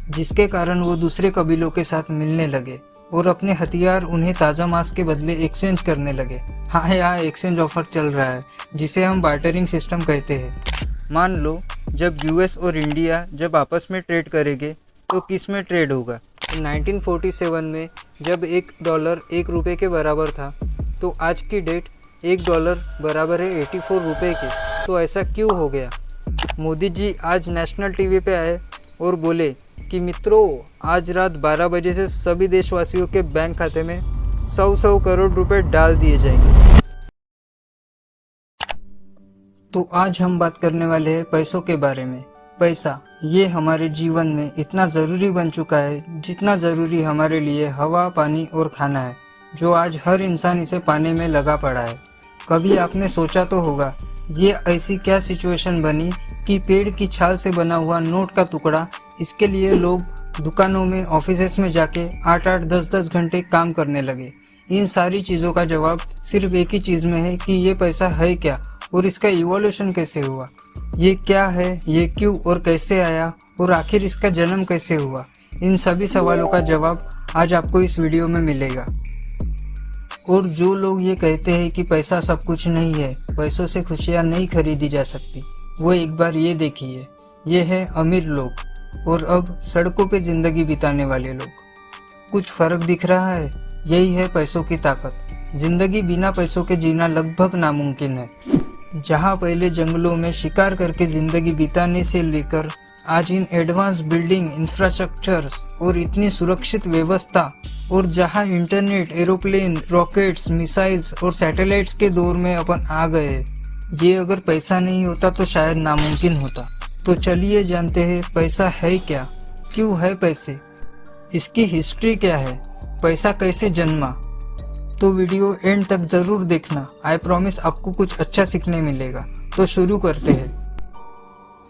जिसके कारण वो दूसरे कबीलों के साथ मिलने लगे और अपने हथियार उन्हें ताज़ा मांस के बदले एक्सचेंज करने लगे। हाँ, यहाँ एक्सचेंज ऑफर चल रहा है जिसे हम बार्टरिंग सिस्टम कहते हैं। मान लो जब यूएस और इंडिया जब आपस में ट्रेड करेंगे तो किस में ट्रेड होगा। तो 1947 में जब $1 1 रुपये के बराबर था तो आज की डेट $1 बराबर है 84 रुपये के। तो ऐसा क्यों हो गया? मोदी जी आज नेशनल टीवी पे आए और बोले कि मित्रों, आज रात 12 बजे से सभी देशवासियों के बैंक खाते में 100 करोड़ रुपए डाल दिए जाएंगे। तो आज हम बात करने वाले हैं पैसों के बारे में। पैसा ये हमारे जीवन में इतना ज़रूरी बन चुका है जितना ज़रूरी हमारे लिए हवा, पानी और खाना है, जो आज हर इंसान इसे पाने में लगा पड़ा है। कभी आपने सोचा तो होगा ये ऐसी क्या सिचुएशन बनी कि पेड़ की छाल से बना हुआ नोट का टुकड़ा, इसके लिए लोग दुकानों में, ऑफिसेस में जाके 8-8, 10-10 घंटे काम करने लगे। इन सारी चीज़ों का जवाब सिर्फ एक ही चीज़ में है कि ये पैसा है क्या और इसका इवोल्यूशन कैसे हुआ। ये क्या है, ये क्यों और कैसे आया और आखिर इसका जन्म कैसे हुआ। इन सभी सवालों का जवाब आज आपको इस वीडियो में मिलेगा। और जो लोग ये कहते हैं कि पैसा सब कुछ नहीं है, पैसों से खुशियाँ नहीं खरीदी जा सकती, वो एक बार ये देखिए। ये है अमीर लोग और अब सड़कों पे जिंदगी बिताने वाले लोग। कुछ फर्क दिख रहा है? यही है पैसों की ताकत। जिंदगी बिना पैसों के जीना लगभग नामुमकिन है। जहाँ पहले जंगलों में शिकार करके जिंदगी बिताने से लेकर आज इन एडवांस बिल्डिंग, इंफ्रास्ट्रक्चर्स और इतनी सुरक्षित व्यवस्था, और जहां इंटरनेट, एरोप्लेन, रॉकेट्स, मिसाइल्स और सैटेलाइट्स के दौर में अपन आ गए, ये अगर पैसा नहीं होता तो शायद नामुमकिन होता। तो चलिए जानते हैं पैसा है क्या, क्यों है पैसे, इसकी हिस्ट्री क्या है, पैसा कैसे जन्मा। तो वीडियो एंड तक जरूर देखना। आई प्रॉमिस आपको कुछ अच्छा सीखने मिलेगा। तो शुरू करते हैं।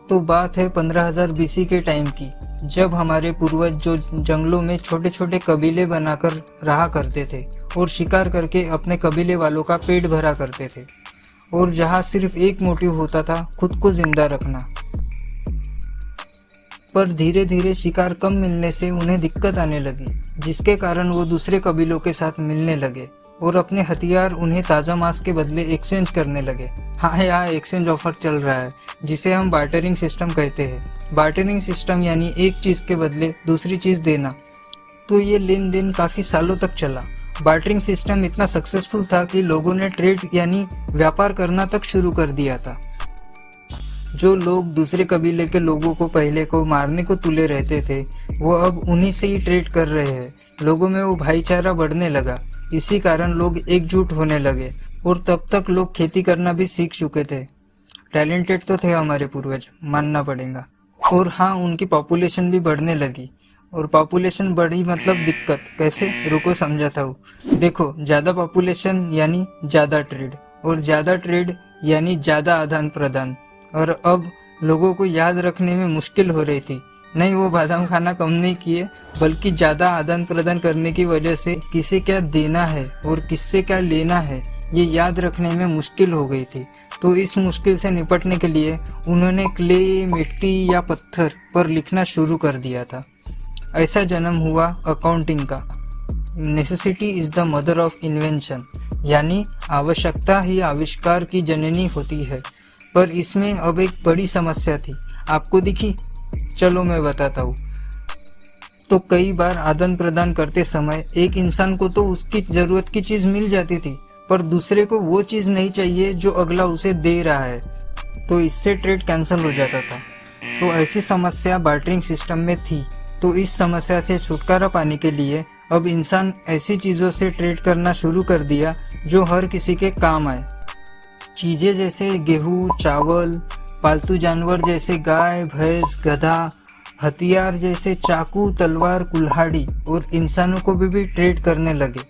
तो बात है 15,000 BC के टाइम की, जब हमारे पूर्वज जो जंगलों में छोटे छोटे कबीले बनाकर रहा करते थे और शिकार करके अपने कबीले वालों का पेट भरा करते थे, और जहां सिर्फ एक मोटिव होता था, खुद को जिंदा रखना। पर धीरे धीरे शिकार कम मिलने से उन्हें दिक्कत आने लगी, जिसके कारण वो दूसरे कबीलों के साथ मिलने लगे और अपने हथियार उन्हें ताज़ा मांस के बदले एक्सचेंज करने लगे। हाँ, यहाँ एक्सचेंज ऑफर चल रहा है जिसे हम बार्टरिंग सिस्टम कहते हैं। बार्टरिंग सिस्टम यानी एक चीज़ के बदले दूसरी चीज़ देना। तो ये लेन देन काफ़ी सालों तक चला। बार्टरिंग सिस्टम इतना सक्सेसफुल था कि लोगों ने ट्रेड यानी व्यापार करना तक शुरू कर दिया था। जो लोग दूसरे कबीले के लोगों को पहले को मारने को तुले रहते थे, वो अब उन्हीं से ही ट्रेड कर रहे हैं। लोगों में वो भाईचारा बढ़ने लगा। इसी कारण लोग एकजुट होने लगे और तब तक लोग खेती करना भी सीख चुके थे। टैलेंटेड तो थे हमारे पूर्वज, मानना पड़ेगा। और हाँ, उनकी पॉपुलेशन भी बढ़ने लगी। और पॉपुलेशन बढ़ी मतलब दिक्कत। कैसे? रुको समझाता हूँ। देखो, ज़्यादा पॉपुलेशन यानी ज़्यादा ट्रेड, और ज़्यादा ट्रेड यानी ज़्यादा आदान प्रदान। और अब लोगों को याद रखने में मुश्किल हो रही थी। नहीं, वो बादाम खाना कम नहीं किए, बल्कि ज़्यादा आदान प्रदान करने की वजह से किसे क्या देना है और किससे क्या लेना है, ये याद रखने में मुश्किल हो गई थी। तो इस मुश्किल से निपटने के लिए उन्होंने क्ले, मिट्टी या पत्थर पर लिखना शुरू कर दिया था। ऐसा जन्म हुआ अकाउंटिंग का। Necessity is the mother of invention, यानी आवश्यकता ही आविष्कार की जननी होती है। पर इसमें अब एक बड़ी समस्या थी। आपको दिखी? चलो मैं बताता हूँ। तो कई बार आदान प्रदान करते समय एक इंसान को तो उसकी जरूरत की चीज मिल जाती थी, पर दूसरे को वो चीज नहीं चाहिए जो अगला उसे दे रहा है। तो इससे ट्रेड कैंसिल हो जाता था। तो ऐसी समस्या बार्टरिंग सिस्टम में थी। तो इस समस्या से छुटकारा पाने के लिए अब इंसान ऐसी चीजों से ट्रेड करना शुरू कर दिया जो हर किसी के काम आए। चीजें जैसे गेहूं, चावल, पालतू जानवर जैसे गाय, भैंस, गधा, हथियार जैसे चाकू, तलवार, कुल्हाड़ी, और इंसानों को भी ट्रेड करने लगे।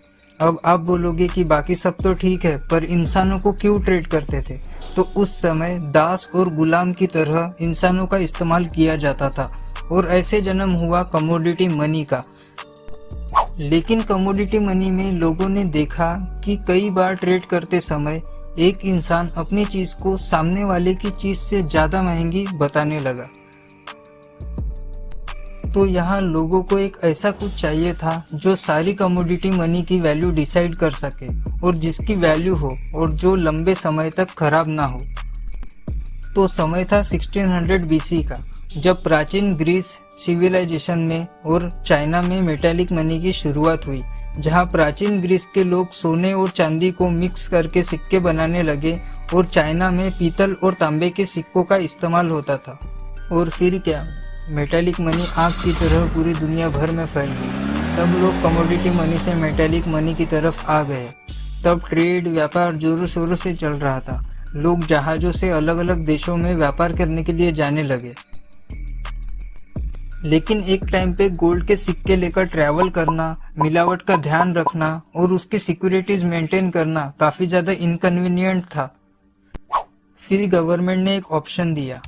अब आप बोलोगे कि बाकी सब तो ठीक है, पर इंसानों को क्यों ट्रेड करते थे? तो उस समय दास और गुलाम की तरह इंसानों का इस्तेमाल किया जाता था, और ऐसे जन्म हुआ कमोडिटी मनी का। लेकिन कमोडिटी मनी में लोगों ने देखा कि कई बार ट्रेड करते समय एक इंसान अपनी चीज को सामने वाले की चीज से ज्यादा महंगी बताने लगा। तो यहाँ लोगों को एक ऐसा कुछ चाहिए था जो सारी कमोडिटी मनी की वैल्यू डिसाइड कर सके और जिसकी वैल्यू हो और जो लंबे समय तक खराब ना हो। तो समय था 1600 बीसी का, जब प्राचीन ग्रीस सिविलाइजेशन में और चाइना में मेटालिक मनी की शुरुआत हुई, जहां प्राचीन ग्रीस के लोग सोने और चांदी को मिक्स करके सिक्के बनाने लगे और चाइना में पीतल और तांबे के सिक्कों का इस्तेमाल होता था। और फिर क्या, मेटालिक मनी आग की तरह पूरी दुनिया भर में फैल गई। सब लोग कमोडिटी मनी से मेटालिक मनी की तरफ आ गए। तब ट्रेड व्यापार जोरों शोरों से चल रहा था। लोग जहाज़ों से अलग अलग देशों में व्यापार करने के लिए जाने लगे। लेकिन एक टाइम पे गोल्ड के सिक्के लेकर ट्रैवल करना, मिलावट का ध्यान रखना और उसकी सिक्योरिटीज मेंटेन करना काफी ज्यादा इनकन्वीनियंट था। फिर गवर्नमेंट ने एक ऑप्शन दिया,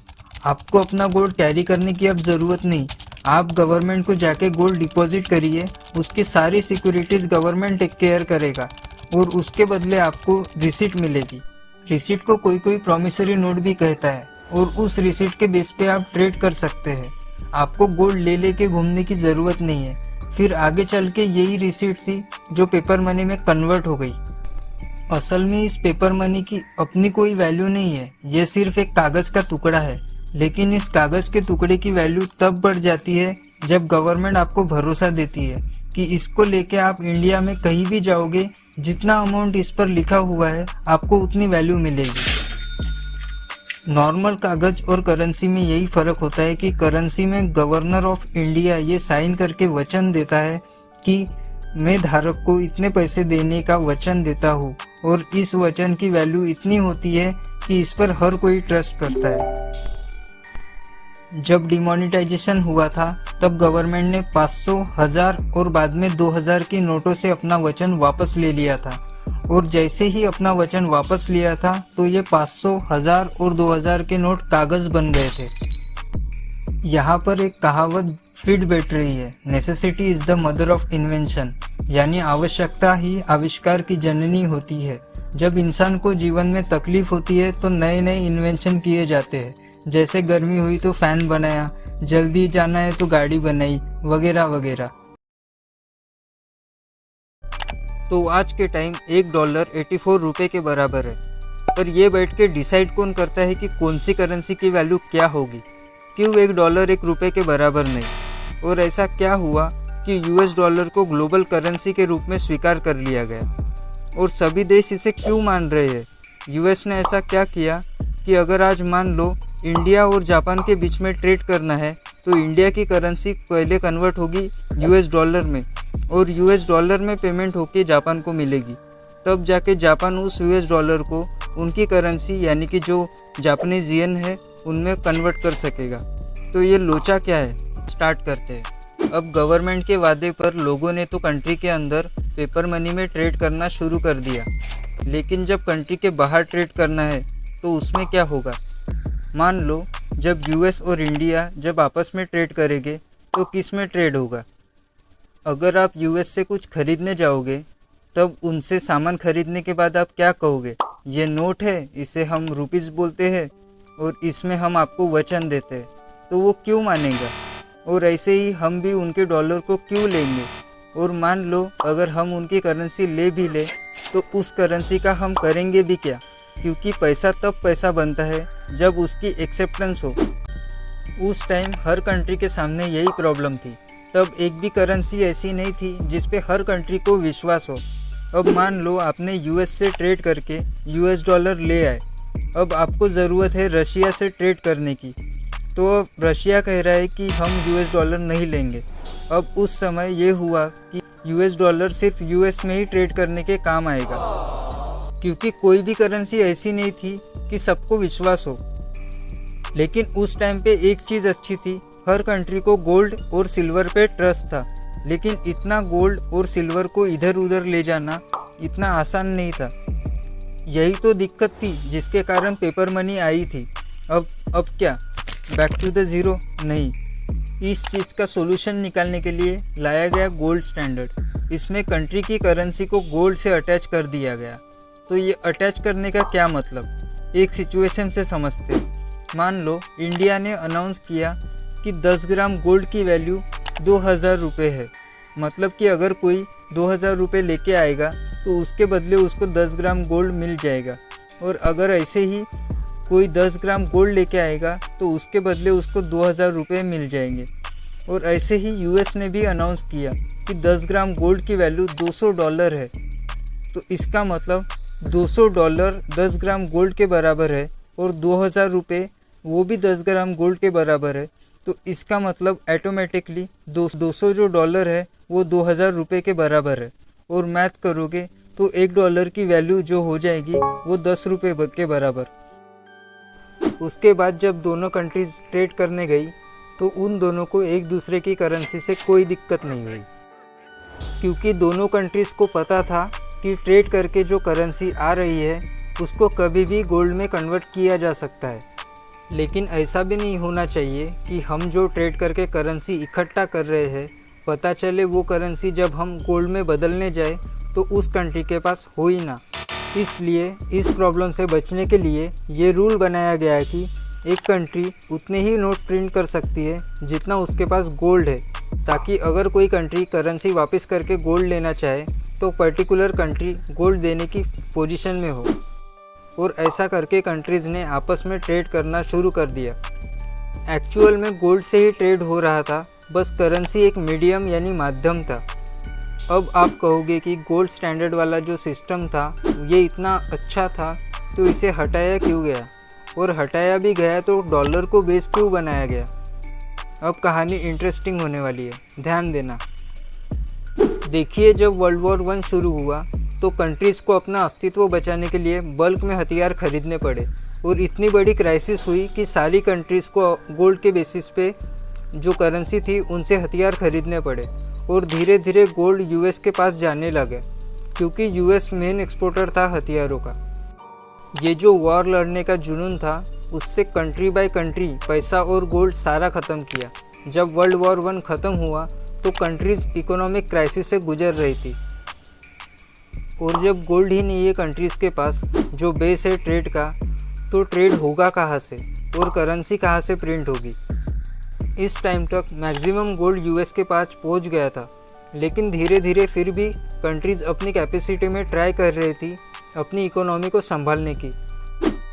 आपको अपना गोल्ड कैरी करने की अब जरूरत नहीं, आप गवर्नमेंट को जाके गोल्ड डिपॉजिट करिए, उसकी सारी सिक्योरिटीज गवर्नमेंट टेक केयर करेगा और उसके बदले आपको रिसीट मिलेगी। रिसीट को कोई कोई प्रॉमिसरी नोट भी कहता है और उस रिसीट के बेस पे आप ट्रेड कर सकते हैं। आपको गोल्ड ले लेके घूमने की जरूरत नहीं है। फिर आगे चल के यही रिसीट थी जो पेपर मनी में कन्वर्ट हो गई। असल में इस पेपर मनी की अपनी कोई वैल्यू नहीं है, ये सिर्फ एक कागज का टुकड़ा है। लेकिन इस कागज के टुकड़े की वैल्यू तब बढ़ जाती है जब गवर्नमेंट आपको भरोसा देती है कि इसको लेके आप इंडिया में कहीं भी जाओगे, जितना अमाउंट इस पर लिखा हुआ है आपको उतनी वैल्यू मिलेगी। नॉर्मल कागज और करेंसी में यही फर्क होता है कि करेंसी में गवर्नर ऑफ इंडिया ये साइन करके वचन देता है कि मैं धारक को इतने पैसे देने का वचन देता हूँ और इस वचन की वैल्यू इतनी होती है कि इस पर हर कोई ट्रस्ट करता है। जब डिमोनेटाइजेशन हुआ था तब गवर्नमेंट ने 500, 1000 और बाद में 2000 की नोटों से अपना वचन वापस ले लिया था। और जैसे ही अपना वचन वापस लिया था तो ये 500, 1000 और 2000 के नोट कागज बन गए थे। यहाँ पर एक कहावत फिट बैठ रही है, necessity is the mother of invention, यानी आवश्यकता ही आविष्कार की जननी होती है। जब इंसान को जीवन में तकलीफ होती है तो नए नए इन्वेंशन किए जाते हैं, जैसे गर्मी हुई तो फैन बनाया, जल्दी जाना है तो गाड़ी बनाई, वगैरह वगैरह। तो आज के टाइम $1 84 रुपए के बराबर है। पर ये बैठ के डिसाइड कौन करता है कि कौन सी करेंसी की वैल्यू क्या होगी? क्यों $1 1 रुपए के बराबर नहीं? और ऐसा क्या हुआ कि यूएस डॉलर को ग्लोबल करेंसी के रूप में स्वीकार कर लिया गया और सभी देश इसे क्यों मान रहे हैं? यूएस ने ऐसा क्या किया कि अगर आज मान लो इंडिया और जापान के बीच में ट्रेड करना है तो इंडिया की करेंसी पहले कन्वर्ट होगी यूएस डॉलर में और यूएस डॉलर में पेमेंट होके जापान को मिलेगी। तब जाके जापान उस यूएस डॉलर को उनकी करेंसी यानी कि जो जापानीज येन है उनमें कन्वर्ट कर सकेगा। तो ये लोचा क्या है, स्टार्ट करते हैं। अब गवर्नमेंट के वादे पर लोगों ने तो कंट्री के अंदर पेपर मनी में ट्रेड करना शुरू कर दिया, लेकिन जब कंट्री के बाहर ट्रेड करना है तो उसमें क्या होगा? मान लो जब यूएस और इंडिया जब आपस में ट्रेड करेंगे तो किस में ट्रेड होगा? अगर आप यूएस से कुछ खरीदने जाओगे तब उनसे सामान खरीदने के बाद आप क्या कहोगे? ये नोट है, इसे हम रुपीस बोलते हैं और इसमें हम आपको वचन देते हैं। तो वो क्यों मानेगा? और ऐसे ही हम भी उनके डॉलर को क्यों लेंगे? और मान लो अगर हम उनकी करेंसी ले भी ले तो उस करेंसी का हम करेंगे भी क्या? क्योंकि पैसा तब पैसा बनता है जब उसकी एक्सेप्टेंस हो। उस टाइम हर कंट्री के सामने यही प्रॉब्लम थी। तब एक भी करेंसी ऐसी नहीं थी जिस पे हर कंट्री को विश्वास हो। अब मान लो आपने यूएस से ट्रेड करके यूएस डॉलर ले आए, अब आपको ज़रूरत है रशिया से ट्रेड करने की, तो अब रशिया कह रहा है कि हम यूएस डॉलर नहीं लेंगे। अब उस समय ये हुआ कि यूएस डॉलर सिर्फ यूएस में ही ट्रेड करने के काम आएगा, क्योंकि कोई भी करेंसी ऐसी नहीं थी कि सबको विश्वास हो। लेकिन उस टाइम पे एक चीज़ अच्छी थी, हर कंट्री को गोल्ड और सिल्वर पे ट्रस्ट था। लेकिन इतना गोल्ड और सिल्वर को इधर उधर ले जाना इतना आसान नहीं था। यही तो दिक्कत थी जिसके कारण पेपर मनी आई थी। अब क्या बैक टू द ज़ीरो? नहीं, इस चीज़ का सोल्यूशन निकालने के लिए लाया गया गोल्ड स्टैंडर्ड। इसमें कंट्री की करेंसी को गोल्ड से अटैच कर दिया गया। तो ये अटैच करने का क्या मतलब, एक सिचुएशन से समझते। मान लो इंडिया ने अनाउंस किया कि 10 ग्राम गोल्ड की वैल्यू 2000 रुपये है। मतलब कि अगर कोई 2000 रुपये लेके आएगा तो उसके बदले उसको 10 ग्राम गोल्ड मिल जाएगा, और अगर ऐसे ही कोई 10 ग्राम गोल्ड लेके आएगा तो उसके बदले उसको 2000 रुपये मिल जाएंगे। और ऐसे ही यूएस ने भी अनाउंस किया कि 10 ग्राम गोल्ड की वैल्यू $200 है। तो इसका मतलब $200 10 ग्राम गोल्ड के बराबर है, और 2000 रुपये वो भी 10 ग्राम गोल्ड के बराबर है। तो इसका मतलब ऑटोमेटिकली 200 जो डॉलर है वो 2000 रुपये के बराबर है। और मैथ करोगे तो $1 की वैल्यू जो हो जाएगी वो 10 रुपये के बराबर। उसके बाद जब दोनों कंट्रीज़ ट्रेड करने गई तो उन दोनों को एक दूसरे की करेंसी से कोई दिक्कत नहीं हुई, क्योंकि दोनों कंट्रीज़ को पता था कि ट्रेड करके जो करेंसी आ रही है उसको कभी भी गोल्ड में कन्वर्ट किया जा सकता है। लेकिन ऐसा भी नहीं होना चाहिए कि हम जो ट्रेड करके करेंसी इकट्ठा कर रहे हैं, पता चले वो करेंसी जब हम गोल्ड में बदलने जाए तो उस कंट्री के पास हो ही ना। इसलिए इस प्रॉब्लम से बचने के लिए ये रूल बनाया गया है कि एक कंट्री उतने ही नोट प्रिंट कर सकती है जितना उसके पास गोल्ड है, ताकि अगर कोई कंट्री करेंसी वापस करके गोल्ड लेना चाहे तो पर्टिकुलर कंट्री गोल्ड देने की पोजीशन में हो। और ऐसा करके कंट्रीज़ ने आपस में ट्रेड करना शुरू कर दिया। एक्चुअल में गोल्ड से ही ट्रेड हो रहा था, बस करेंसी एक मीडियम यानी माध्यम था। अब आप कहोगे कि गोल्ड स्टैंडर्ड वाला जो सिस्टम था ये इतना अच्छा था तो इसे हटाया क्यों गया, और हटाया भी गया तो डॉलर को बेस क्यों बनाया गया। अब कहानी इंटरेस्टिंग होने वाली है, ध्यान देना। देखिए, जब वर्ल्ड वॉर 1 शुरू हुआ तो कंट्रीज़ को अपना अस्तित्व बचाने के लिए बल्क में हथियार खरीदने पड़े, और इतनी बड़ी क्राइसिस हुई कि सारी कंट्रीज़ को गोल्ड के बेसिस पे जो करेंसी थी उनसे हथियार खरीदने पड़े। और धीरे धीरे गोल्ड यूएस के पास जाने लगे, क्योंकि यूएस मेन एक्सपोर्टर था हथियारों का। ये जो वॉर लड़ने का जुनून था उससे कंट्री बाय कंट्री पैसा और गोल्ड सारा ख़त्म किया। जब वर्ल्ड वॉर 1 ख़त्म हुआ तो कंट्रीज़ इकोनॉमिक क्राइसिस से गुजर रही थी, और जब गोल्ड ही नहीं है कंट्रीज़ के पास जो बेस है ट्रेड का, तो ट्रेड होगा कहाँ से और करेंसी कहाँ से प्रिंट होगी। इस टाइम तक मैक्सिमम गोल्ड यूएस के पास पहुंच गया था, लेकिन धीरे धीरे फिर भी कंट्रीज़ अपनी कैपेसिटी में ट्राई कर रही थी अपनी इकोनॉमी को संभालने की।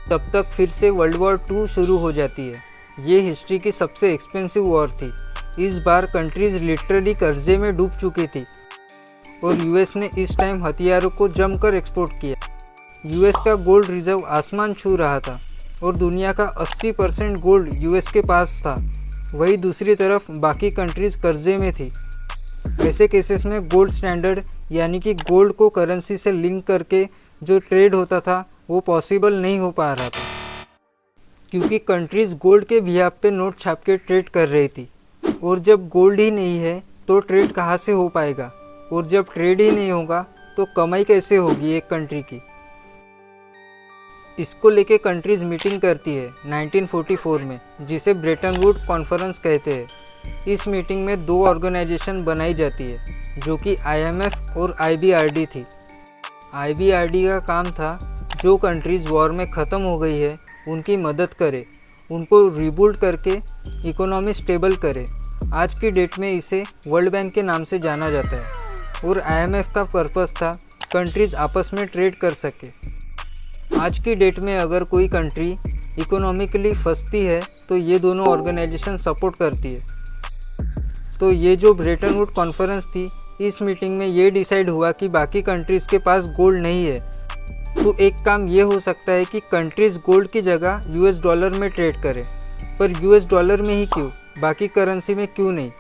तब तक फिर से वर्ल्ड वॉर 2 शुरू हो जाती है। ये हिस्ट्री की सबसे एक्सपेंसिव वॉर थी। इस बार कंट्रीज़ लिटरली कर्जे में डूब चुकी थी, और यूएस ने इस टाइम हथियारों को जमकर एक्सपोर्ट किया। यूएस का गोल्ड रिजर्व आसमान छू रहा था, और दुनिया का 80% गोल्ड यूएस के पास था। वही दूसरी तरफ बाकी कंट्रीज़ कर्जे में थी। ऐसे केसेस में गोल्ड स्टैंडर्ड यानी कि गोल्ड को करेंसी से लिंक करके जो ट्रेड होता था वो पॉसिबल नहीं हो पा रहा था, क्योंकि कंट्रीज़ गोल्ड के बिहाफ पे नोट छाप के ट्रेड कर रही थी। और जब गोल्ड ही नहीं है तो ट्रेड कहाँ से हो पाएगा, और जब ट्रेड ही नहीं होगा तो कमाई कैसे होगी एक कंट्री की। इसको लेके कंट्रीज़ मीटिंग करती है 1944 में, जिसे ब्रेटन वुड कॉन्फ्रेंस कहते हैं। इस मीटिंग में 2 ऑर्गेनाइजेशन बनाई जाती है, जो कि IMF और IBRD थी। IBRD का काम था जो कंट्रीज़ वॉर में ख़त्म हो गई है उनकी मदद करे, उनको रिबूल्ड करके इकोनॉमी स्टेबल करे। आज की डेट में इसे वर्ल्ड बैंक के नाम से जाना जाता है। और IMF का पर्पस था कंट्रीज़ आपस में ट्रेड कर सके। आज की डेट में अगर कोई कंट्री इकोनॉमिकली फंसती है तो ये दोनों ऑर्गेनाइजेशन सपोर्ट करती है। तो ये जो ब्रेटन वुड कॉन्फ्रेंस थी, इस मीटिंग में ये डिसाइड हुआ कि बाकी कंट्रीज़ के पास गोल्ड नहीं है, तो एक काम ये हो सकता है कि कंट्रीज़ गोल्ड की जगह US डॉलर में ट्रेड करें। पर US डॉलर में ही क्यों, बाकी करेंसी में क्यों नहीं?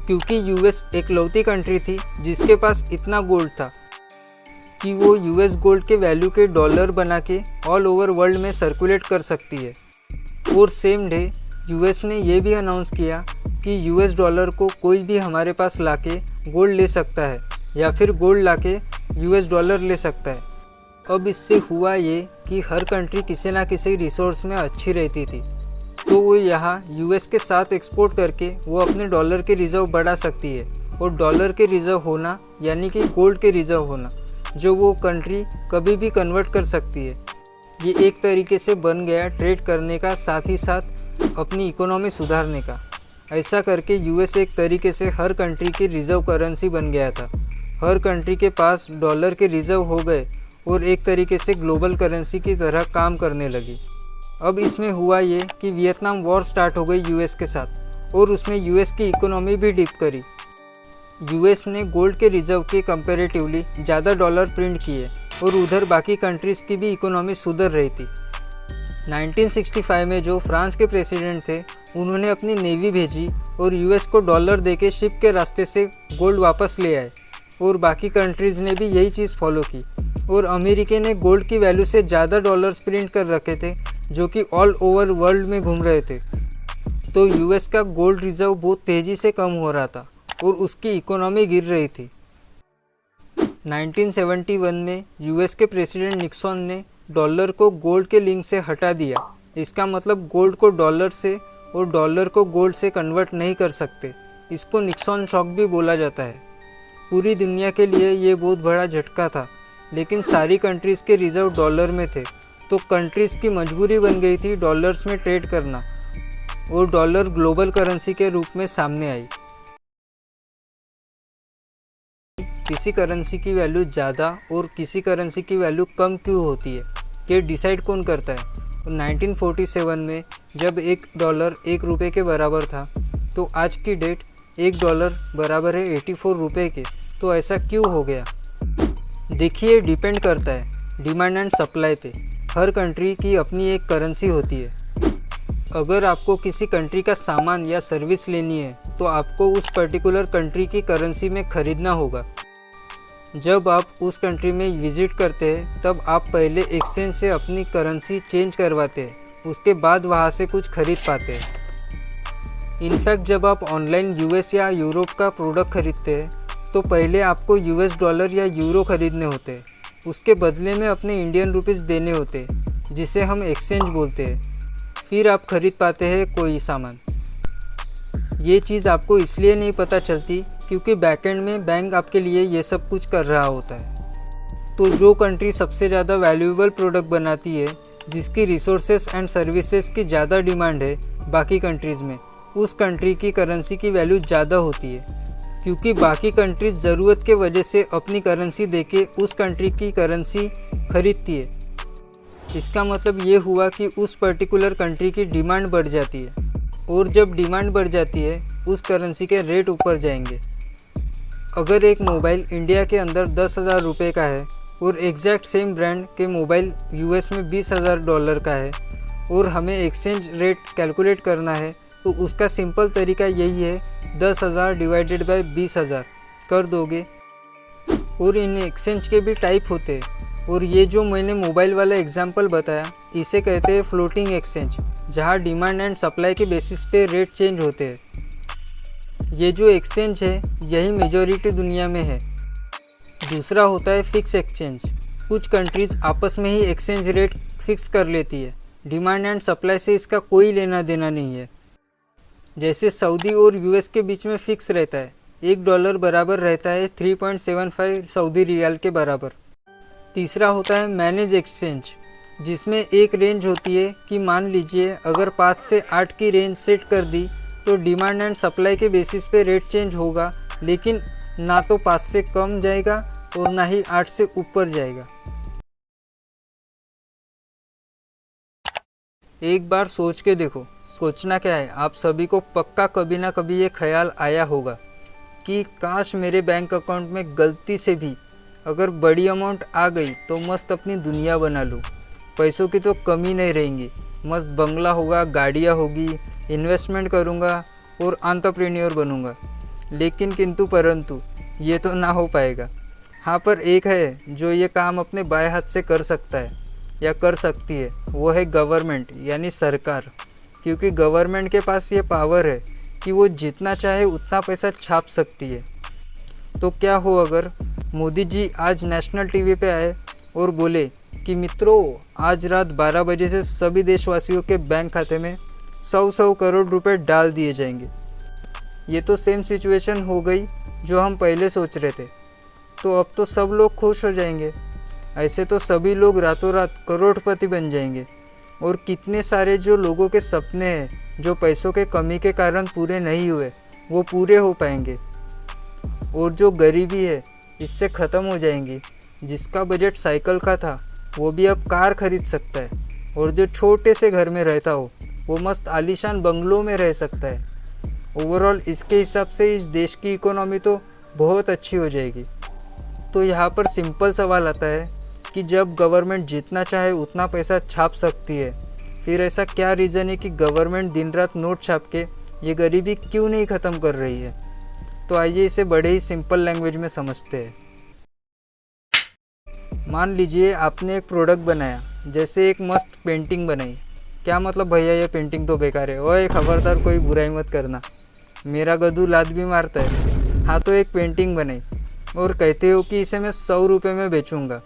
क्योंकि US एकलौती कंट्री थी जिसके पास इतना गोल्ड था कि वो US गोल्ड के वैल्यू के डॉलर बना के ऑल ओवर वर्ल्ड में सर्कुलेट कर सकती है। और सेम डे US ने ये भी अनाउंस किया कि US डॉलर को कोई भी हमारे पास लाके गोल्ड ले सकता है, या फिर गोल्ड लाके US डॉलर ले सकता है। अब इससे हुआ ये कि हर कंट्री किसी ना किसी रिसोर्स में अच्छी रहती थी, तो वो यहाँ US के साथ एक्सपोर्ट करके वो अपने डॉलर के रिज़र्व बढ़ा सकती है। और डॉलर के रिज़र्व होना यानी कि गोल्ड के रिज़र्व होना, जो वो कंट्री कभी भी कन्वर्ट कर सकती है। ये एक तरीके से बन गया ट्रेड करने का, साथ ही साथ अपनी इकोनॉमी सुधारने का। ऐसा करके यूएस एक तरीके से हर कंट्री की रिज़र्व करेंसी बन गया था। हर कंट्री के पास डॉलर के रिज़र्व हो गए और एक तरीके से ग्लोबल करेंसी की तरह काम करने लगी। अब इसमें हुआ ये कि वियतनाम वॉर स्टार्ट हो गई यूएस के साथ और उसमें यूएस की इकोनॉमी भी डिप करी। यूएस ने गोल्ड के रिज़र्व के कंपैरेटिवली ज़्यादा डॉलर प्रिंट किए और उधर बाकी कंट्रीज़ की भी इकोनॉमी सुधर रही थी। 1965 में जो फ्रांस के प्रेसिडेंट थे उन्होंने अपनी नेवी भेजी और यूएस को डॉलर देके शिप के रास्ते से गोल्ड वापस ले आए और बाकी कंट्रीज़ ने भी यही चीज़ फॉलो की और अमेरिका ने गोल्ड की वैल्यू से ज़्यादा डॉलर्स प्रिंट कर रखे थे जो कि ऑल ओवर वर्ल्ड में घूम रहे थे। तो यूएस का गोल्ड रिज़र्व बहुत तेज़ी से कम हो रहा था और उसकी इकोनॉमी गिर रही थी। 1971 में यूएस के प्रेसिडेंट निक्सन ने डॉलर को गोल्ड के लिंक से हटा दिया। इसका मतलब गोल्ड को डॉलर से और डॉलर को गोल्ड से कन्वर्ट नहीं कर सकते। इसको निक्सन शॉक भी बोला जाता है। पूरी दुनिया के लिए ये बहुत बड़ा झटका था, लेकिन सारी कंट्रीज़ के रिज़र्व डॉलर में थे तो कंट्रीज़ की मजबूरी बन गई थी डॉलर्स में ट्रेड करना और डॉलर ग्लोबल करेंसी के रूप में सामने आई। किसी करेंसी की वैल्यू ज़्यादा और किसी करेंसी की वैल्यू कम क्यों होती है, ये डिसाइड कौन करता है? 1947 में जब $1 1 रुपये के बराबर था तो आज की डेट $1 बराबर है 84 रुपये के। तो ऐसा क्यों हो गया? देखिए, डिपेंड करता है डिमांड एंड सप्लाई पे। हर कंट्री की अपनी एक करेंसी होती है। अगर आपको किसी कंट्री का सामान या सर्विस लेनी है तो आपको उस पर्टिकुलर कंट्री की करेंसी में ख़रीदना होगा। जब आप उस कंट्री में विज़िट करते हैं तब आप पहले एक्सचेंज से अपनी करेंसी चेंज करवाते हैं, उसके बाद वहाँ से कुछ खरीद पाते हैं। इनफैक्ट जब आप ऑनलाइन यूएस या यूरोप का प्रोडक्ट खरीदते हैं तो पहले आपको यूएस डॉलर या यूरो खरीदने होते हैं, उसके बदले में अपने इंडियन रुपीज़ देने होते हैं जिसे हम एक्सचेंज बोलते हैं। फिर आप खरीद पाते हैं कोई सामान। ये चीज़ आपको इसलिए नहीं पता चलती क्योंकि बैकएंड में बैंक आपके लिए ये सब कुछ कर रहा होता है। तो जो कंट्री सबसे ज़्यादा वैल्यूएबल प्रोडक्ट बनाती है, जिसकी रिसोर्सेज एंड सर्विसेज की ज़्यादा डिमांड है बाकी कंट्रीज़ में, उस कंट्री की करेंसी की वैल्यू ज़्यादा होती है क्योंकि बाकी कंट्रीज ज़रूरत के वजह से अपनी करेंसी देके उस कंट्री की करेंसी खरीदती है। इसका मतलब ये हुआ कि उस पर्टिकुलर कंट्री की डिमांड बढ़ जाती है और जब डिमांड बढ़ जाती है उस करेंसी के रेट ऊपर जाएंगे। अगर एक मोबाइल इंडिया के अंदर 10,000 रुपये का है और एग्जैक्ट सेम ब्रांड के मोबाइल यूएस में $20,000 का है और हमें एक्सचेंज रेट कैलकुलेट करना है तो उसका सिंपल तरीका यही है, 10,000 डिवाइडेड बाय 20,000 कर दोगे। और इन एक्सचेंज के भी टाइप होते हैं और ये जो मैंने मोबाइल वाला एग्जांपल बताया इसे कहते हैं फ्लोटिंग एक्सचेंज, जहाँ डिमांड एंड सप्लाई के बेसिस पे रेट चेंज होते हैं। ये जो एक्सचेंज है यही मेजॉरिटी दुनिया में है। दूसरा होता है फिक्स एक्सचेंज। कुछ कंट्रीज़ आपस में ही एक्सचेंज रेट फिक्स कर लेती है, डिमांड एंड सप्लाई से इसका कोई लेना देना नहीं है। जैसे सऊदी और यूएस के बीच में फिक्स रहता है, $1 बराबर रहता है 3.75 सऊदी रियाल के बराबर। तीसरा होता है मैनेज एक्सचेंज, जिसमें एक रेंज होती है कि मान लीजिए अगर 5 से 8 की रेंज सेट कर दी तो डिमांड एंड सप्लाई के बेसिस पे रेट चेंज होगा, लेकिन ना तो 5 से कम जाएगा और ना ही 8 से ऊपर जाएगा। एक बार सोच के देखो, सोचना क्या है, आप सभी को पक्का कभी ना कभी ये ख्याल आया होगा कि काश मेरे बैंक अकाउंट में गलती से भी अगर बड़ी अमाउंट आ गई तो मस्त अपनी दुनिया बना लूँ। पैसों की तो कमी नहीं रहेंगी, मस्त बंगला होगा, गाड़ियाँ होगी, इन्वेस्टमेंट करूँगा और एंटरप्रेन्योर बनूँगा। लेकिन किंतु परंतु ये तो ना हो पाएगा। हाँ, पर एक है जो ये काम अपने बाएं हाथ से कर सकता है या कर सकती है, वो है गवर्नमेंट यानी सरकार। क्योंकि गवर्नमेंट के पास ये पावर है कि वो जितना चाहे उतना पैसा छाप सकती है। तो क्या हो अगर मोदी जी आज नेशनल टीवी पे आए और बोले कि मित्रों, आज रात 12 बजे से सभी देशवासियों के बैंक खाते में 100 करोड़ रुपए डाल दिए जाएंगे। ये तो सेम सिचुएशन हो गई जो हम पहले सोच रहे थे। तो अब तो सब लोग खुश हो जाएंगे। ऐसे तो सभी लोग रातों रात करोड़पति बन जाएंगे और कितने सारे जो लोगों के सपने हैं जो पैसों के कमी के कारण पूरे नहीं हुए वो पूरे हो पाएंगे। और जो गरीबी है इससे ख़त्म हो जाएंगी। जिसका बजट साइकिल का था वो भी अब कार खरीद सकता है, और जो छोटे से घर में रहता हो वो मस्त आलीशान बंगलों में रह सकता है। ओवरऑल इसके हिसाब से इस देश की इकोनॉमी तो बहुत अच्छी हो जाएगी। तो यहाँ पर सिंपल सवाल आता है कि जब गवर्नमेंट जितना चाहे उतना पैसा छाप सकती है, फिर ऐसा क्या रीज़न है कि गवर्नमेंट दिन रात नोट छाप के ये गरीबी क्यों नहीं ख़त्म कर रही है। तो आइए इसे बड़े ही सिंपल लैंग्वेज में समझते हैं। मान लीजिए आपने एक प्रोडक्ट बनाया, जैसे एक मस्त पेंटिंग बनाई। क्या मतलब भैया ये पेंटिंग तो बेकार है, ओए खबरदार कोई बुराई मत करना, मेरा गधू लात भी मारता है। हाँ, तो एक पेंटिंग बनाई और कहते हो कि इसे मैं 100 रुपये में बेचूंगा,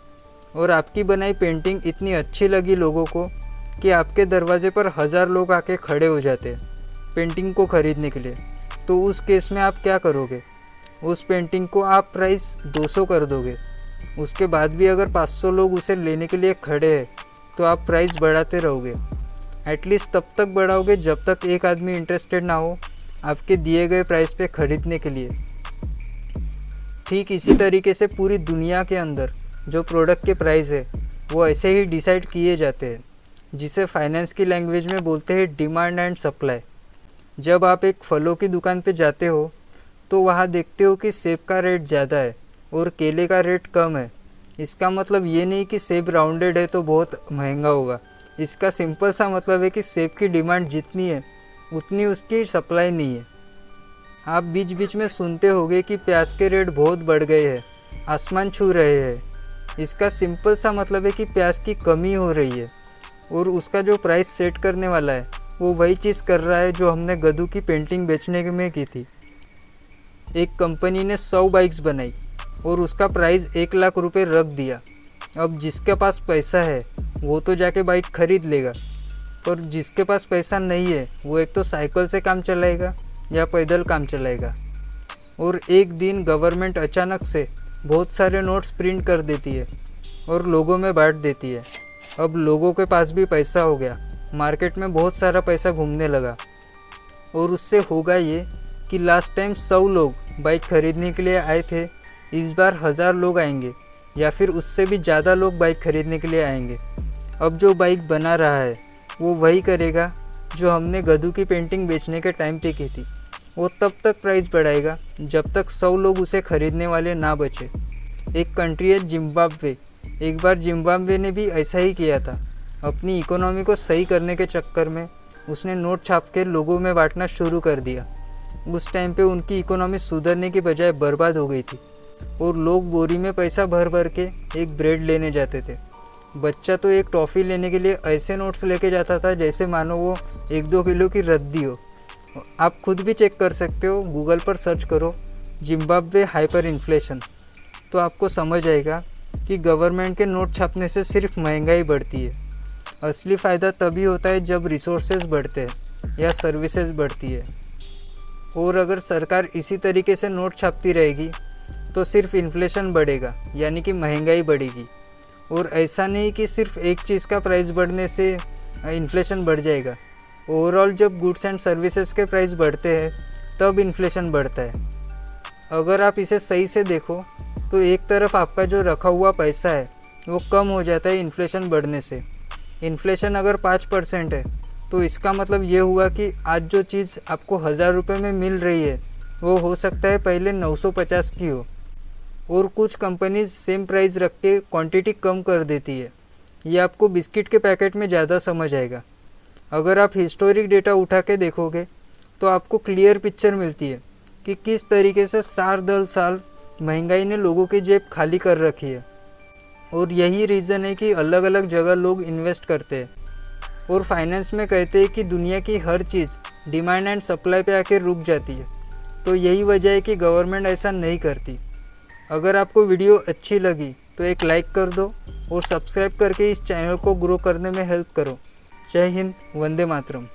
और आपकी बनाई पेंटिंग इतनी अच्छी लगी लोगों को कि आपके दरवाजे पर 1000 लोग आके खड़े हो जाते हैं पेंटिंग को ख़रीदने के लिए। तो उस केस में आप क्या करोगे? उस पेंटिंग को आप प्राइस 200 कर दोगे। उसके बाद भी अगर 500 लोग उसे लेने के लिए खड़े हैं तो आप प्राइस बढ़ाते रहोगे। एटलीस्ट तब तक बढ़ाओगे जब तक एक आदमी इंटरेस्टेड ना हो आपके दिए गए प्राइस पे ख़रीदने के लिए। ठीक इसी तरीके से पूरी दुनिया के अंदर जो प्रोडक्ट के प्राइस है वो ऐसे ही डिसाइड किए जाते हैं, जिसे फाइनेंस की लैंग्वेज में बोलते हैं डिमांड एंड सप्लाई। जब आप एक फलों की दुकान पे जाते हो तो वहाँ देखते हो कि सेब का रेट ज़्यादा है और केले का रेट कम है। इसका मतलब ये नहीं कि सेब राउंडेड है तो बहुत महंगा होगा। इसका सिंपल सा मतलब है कि सेब की डिमांड जितनी है उतनी उसकी सप्लाई नहीं है। आप बीच बीच में सुनते होंगे कि प्याज के रेट बहुत बढ़ गए हैं, आसमान छू रहे हैं। इसका सिंपल सा मतलब है कि प्याज की कमी हो रही है, और उसका जो प्राइस सेट करने वाला है वो वही चीज़ कर रहा है जो हमने गधू की पेंटिंग बेचने में की थी। एक कंपनी ने 100 बाइक्स बनाई और उसका प्राइस 1 लाख रुपए रख दिया। अब जिसके पास पैसा है वो तो जाके बाइक खरीद लेगा, और जिसके पास पैसा नहीं है वो एक तो साइकिल से काम चलाएगा या पैदल काम चलाएगा। और एक दिन गवर्नमेंट अचानक से बहुत सारे नोट्स प्रिंट कर देती है और लोगों में बांट देती है। अब लोगों के पास भी पैसा हो गया, मार्केट में बहुत सारा पैसा घूमने लगा, और उससे होगा ये कि लास्ट टाइम 100 लोग बाइक खरीदने के लिए आए थे, इस बार 1000 लोग आएंगे या फिर उससे भी ज़्यादा लोग बाइक खरीदने के लिए आएंगे। अब जो बाइक बना रहा है वो वही करेगा जो हमने गधू की पेंटिंग बेचने के टाइम पे की थी। वो तब तक प्राइस बढ़ाएगा जब तक 100 लोग उसे खरीदने वाले ना बचे। एक कंट्री है जिम्बाब्वे। एक बार जिम्बाब्वे ने भी ऐसा ही किया था। अपनी इकोनॉमी को सही करने के चक्कर में उसने नोट छाप के लोगों में बांटना शुरू कर दिया। उस टाइम पे उनकी इकोनॉमी सुधरने की बजाय बर्बाद हो गई थी, और लोग बोरी में पैसा भर भर के एक ब्रेड लेने जाते थे। बच्चा तो एक टॉफ़ी लेने के लिए ऐसे नोट्स लेके जाता था जैसे मानो वो 1-2 किलो की रद्दी हो। आप खुद भी चेक कर सकते हो, गूगल पर सर्च करो जिम्बाब्वे हाइपर इन्फ्लेशन, तो आपको समझ आएगा कि गवर्नमेंट के नोट छापने से सिर्फ महंगाई बढ़ती है। असली फ़ायदा तभी होता है जब रिसोर्सेज बढ़ते हैं या सर्विसेज बढ़ती है। और अगर सरकार इसी तरीके से नोट छापती रहेगी तो सिर्फ इन्फ्लेशन बढ़ेगा, यानी कि महंगाई बढ़ेगी। और ऐसा नहीं कि सिर्फ एक चीज़ का प्राइस बढ़ने से इन्फ्लेशन बढ़ जाएगा। ओवरऑल जब गुड्स एंड सर्विसेज के प्राइस बढ़ते हैं तब इन्फ्लेशन बढ़ता है। अगर आप इसे सही से देखो तो एक तरफ आपका जो रखा हुआ पैसा है वो कम हो जाता है इन्फ्लेशन बढ़ने से। इन्फ्लेशन अगर 5% है तो इसका मतलब ये हुआ कि आज जो चीज़ आपको 1000 रुपये में मिल रही है वो हो सकता है पहले 950 की हो। और कुछ कंपनीज सेम प्राइस रख के क्वांटिटी कम कर देती है। ये आपको बिस्किट के पैकेट में ज़्यादा समझ आएगा। अगर आप हिस्टोरिक डेटा उठा के देखोगे तो आपको क्लियर पिक्चर मिलती है कि किस तरीके से साल दर साल महंगाई ने लोगों की जेब खाली कर रखी है। और यही रीज़न है कि अलग अलग जगह लोग इन्वेस्ट करते हैं। और फाइनेंस में कहते हैं कि दुनिया की हर चीज़ डिमांड एंड सप्लाई पे आके रुक जाती है। तो यही वजह है कि गवर्नमेंट ऐसा नहीं करती। अगर आपको वीडियो अच्छी लगी तो एक लाइक कर दो और सब्सक्राइब करके इस चैनल को ग्रो करने में हेल्प करो। जय हिंद, वंदे मातरम।